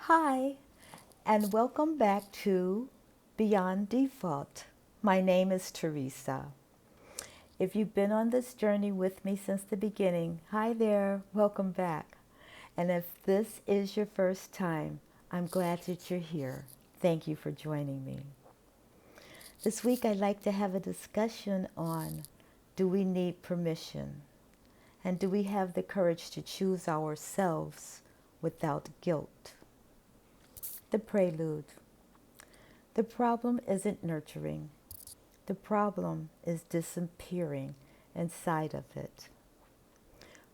Hi, and welcome back to Beyond Default. My name is Teresa. If you've been on this journey with me since the beginning, hi there, welcome back. And if this is your first time, I'm glad that you're here. Thank you for joining me. This week, I'd like to have a discussion on, do we need permission? And do we have the courage to choose ourselves without guilt? The prelude. The problem isn't nurturing. The problem is disappearing inside of it.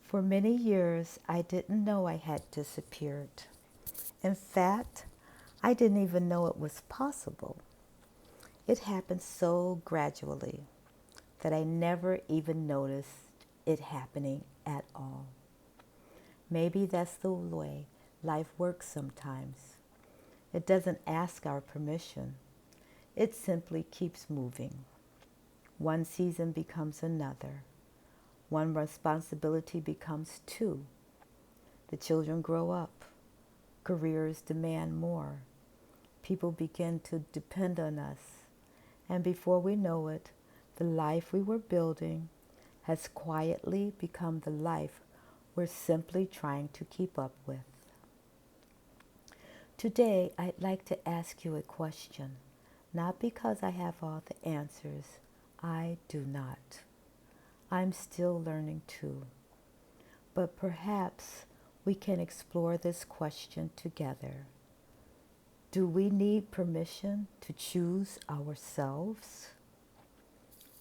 For many years, I didn't know I had disappeared. In fact, I didn't even know it was possible. It happened so gradually that I never even noticed it happening at all. Maybe that's the way life works sometimes. It doesn't ask our permission. It simply keeps moving. One season becomes another. One responsibility becomes two. The children grow up. Careers demand more. People begin to depend on us. And before we know it, the life we were building has quietly become the life we're simply trying to keep up with. Today, I'd like to ask you a question, not because I have all the answers. I do not. I'm still learning too. But perhaps we can explore this question together. Do we need permission to choose ourselves?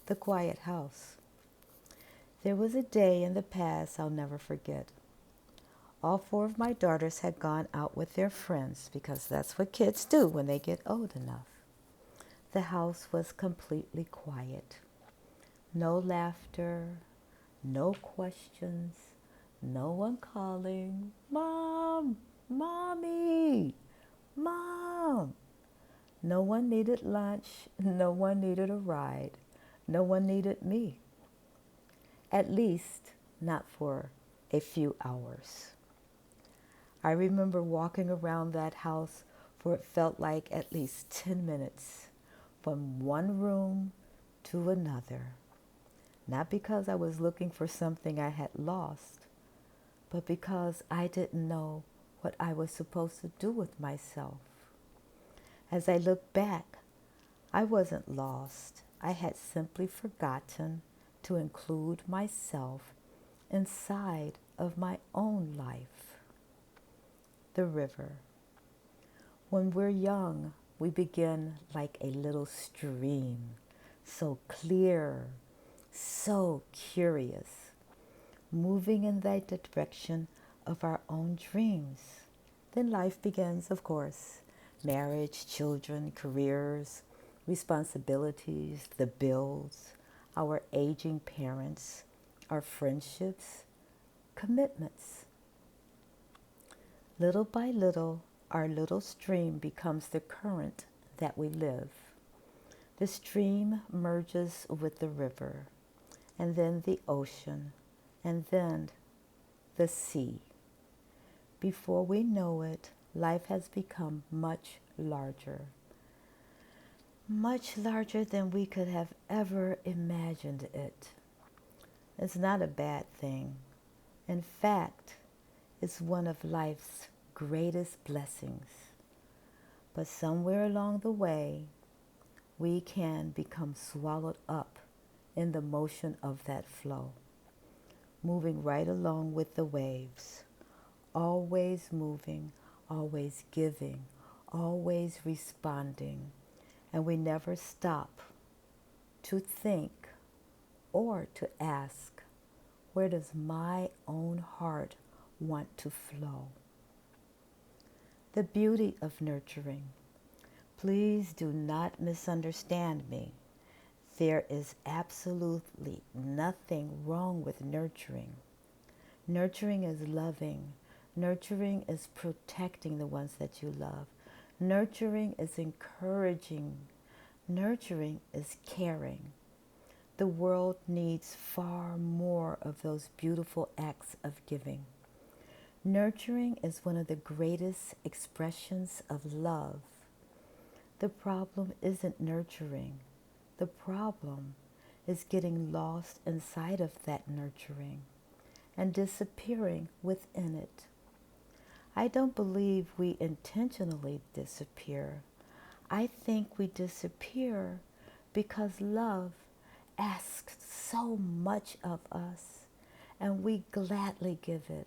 The quiet house. There was a day in the past I'll never forget. All four of my daughters had gone out with their friends because that's what kids do when they get old enough. The house was completely quiet. No laughter, no questions, no one calling, "Mom, Mommy, Mom." No one needed lunch, no one needed a ride, no one needed me. At least, not for a few hours. I remember walking around that house for it felt like at least 10 minutes, from one room to another. Not because I was looking for something I had lost, but because I didn't know what I was supposed to do with myself. As I look back, I wasn't lost. I had simply forgotten to include myself inside of my own life. The river. When we're young, we begin like a little stream, so clear, so curious, moving in that direction of our own dreams. Then life begins, of course. Marriage, children, careers, responsibilities, the bills, our aging parents, our friendships, commitments. Little by little, our little stream becomes the current that we live. The stream merges with the river, and then the ocean, and then the sea. Before we know it, life has become much larger than we could have ever imagined it. It's not a bad thing. In fact, it's one of life's greatest blessings. But somewhere along the way, we can become swallowed up in the motion of that flow, moving right along with the waves, always moving, always giving, always responding, and we never stop to think or to ask, where does my own heart want to flow? The beauty of nurturing. Please do not misunderstand me. There is absolutely nothing wrong with nurturing. Nurturing is loving. Nurturing is protecting the ones that you love. Nurturing is encouraging. Nurturing is caring. The world needs far more of those beautiful acts of giving. Nurturing is one of the greatest expressions of love. The problem isn't nurturing. The problem is getting lost inside of that nurturing and disappearing within it. I don't believe we intentionally disappear. I think we disappear because love asks so much of us and we gladly give it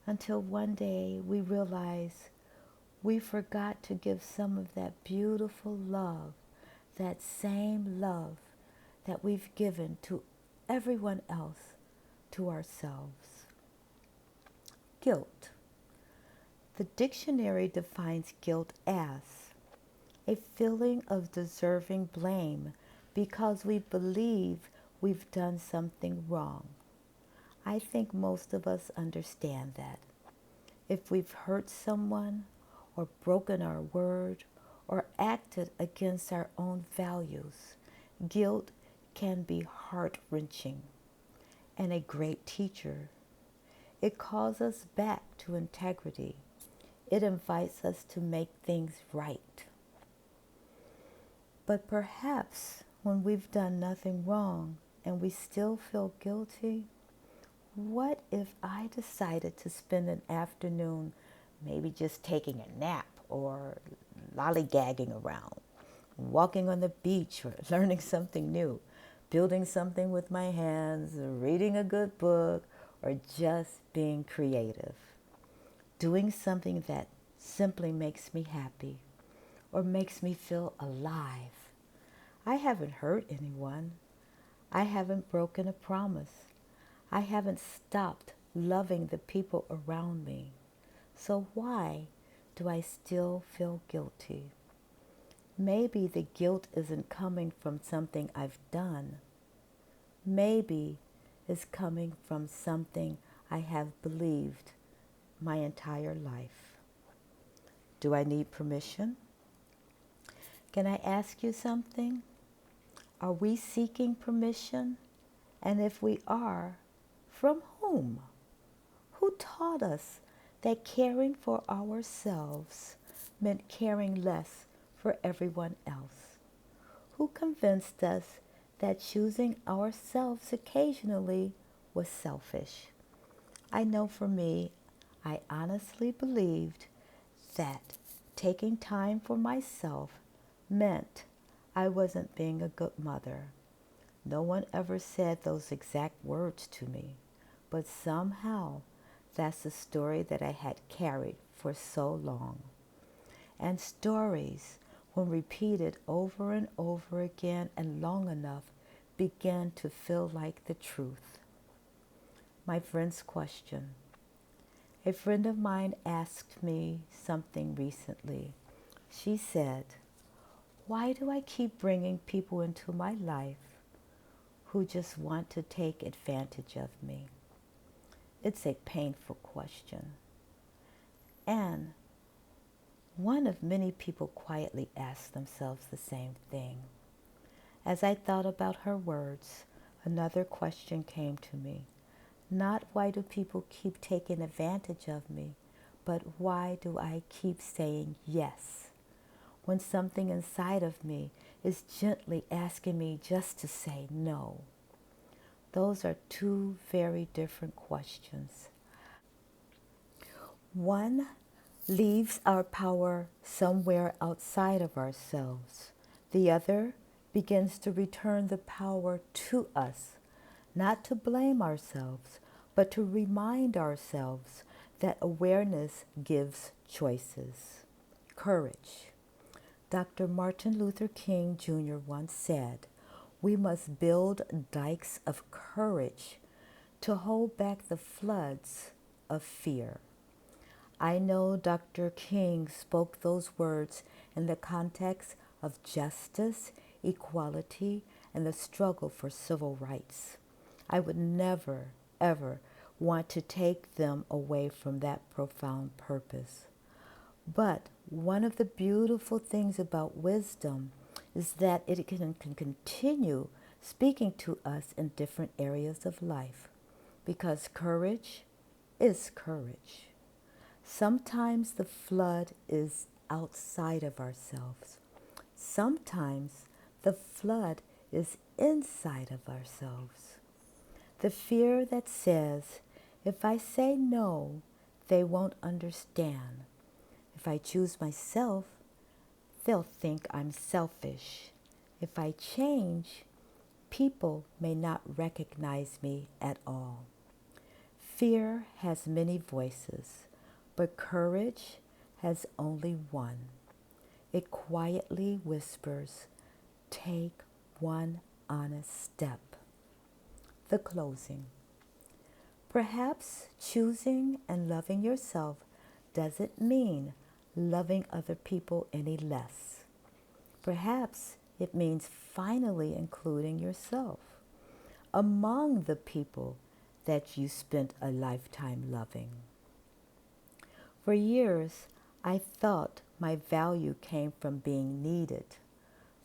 until one day we realize we forgot to give some of that beautiful love, that same love that we've given to everyone else, to ourselves. Guilt. The dictionary defines guilt as a feeling of deserving blame because we believe we've done something wrong. I think most of us understand that. If we've hurt someone or broken our word or acted against our own values, guilt can be heart-wrenching and a great teacher. It calls us back to integrity. It invites us to make things right. But perhaps when we've done nothing wrong and we still feel guilty, what if I decided to spend an afternoon maybe just taking a nap or lollygagging around, walking on the beach or learning something new, building something with my hands, or reading a good book, or just being creative, doing something that simply makes me happy or makes me feel alive. I haven't hurt anyone. I haven't broken a promise. I haven't stopped loving the people around me. So why do I still feel guilty? Maybe the guilt isn't coming from something I've done. Maybe it's coming from something I have believed my entire life. Do I need permission? Can I ask you something? Are we seeking permission? And if we are, from whom? Who taught us that caring for ourselves meant caring less for everyone else? Who convinced us that choosing ourselves occasionally was selfish? I know for me, I honestly believed that taking time for myself meant I wasn't being a good mother. No one ever said those exact words to me, but somehow that's the story that I had carried for so long. And stories, when repeated over and over again and long enough, began to feel like the truth. My friend's question. A friend of mine asked me something recently. She said, "Why do I keep bringing people into my life who just want to take advantage of me?" It's a painful question, and one of many people quietly ask themselves the same thing. As I thought about her words, another question came to me. Not why do people keep taking advantage of me, but why do I keep saying yes when something inside of me is gently asking me just to say no? Those are two very different questions. One leaves our power somewhere outside of ourselves. The other begins to return the power to us, not to blame ourselves, but to remind ourselves that awareness gives choices. Courage. Dr. Martin Luther King Jr. once said, "We must build dikes of courage to hold back the floods of fear." I know Dr. King spoke those words in the context of justice, equality, and the struggle for civil rights. I would never, ever want to take them away from that profound purpose. But one of the beautiful things about wisdom is that it can continue speaking to us in different areas of life, because courage is courage. Sometimes the flood is outside of ourselves. Sometimes the flood is inside of ourselves. The fear that says, if I say no, they won't understand. If I choose myself, they'll think I'm selfish. If I change, people may not recognize me at all. Fear has many voices, but courage has only one. It quietly whispers, take one honest step. The closing. Perhaps choosing and loving yourself doesn't mean loving other people any less. Perhaps it means finally including yourself among the people that you spent a lifetime loving. For years, I thought my value came from being needed,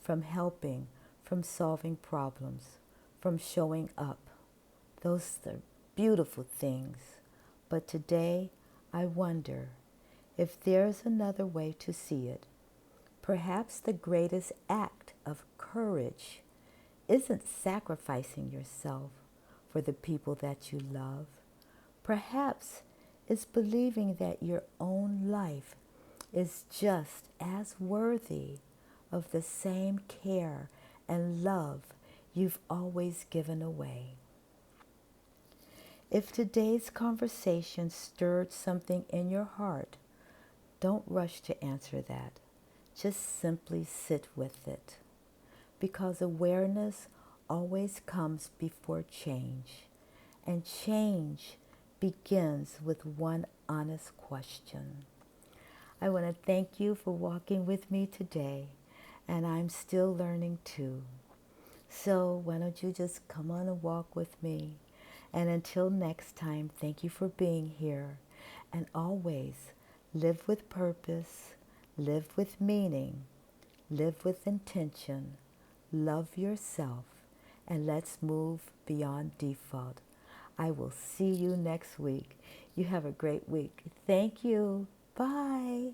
from helping, from solving problems, from showing up. Those are beautiful things. But today, I wonder if there's another way to see it. Perhaps the greatest act of courage isn't sacrificing yourself for the people that you love. Perhaps it's believing that your own life is just as worthy of the same care and love you've always given away. If today's conversation stirred something in your heart, don't rush to answer that. Just simply sit with it. Because awareness always comes before change. And change begins with one honest question. I want to thank you for walking with me today. And I'm still learning too. So why don't you just come on and walk with me. And until next time, thank you for being here. And always live with purpose, live with meaning, live with intention, love yourself, and let's move beyond default. I will see you next week. You have a great week. Thank you. Bye.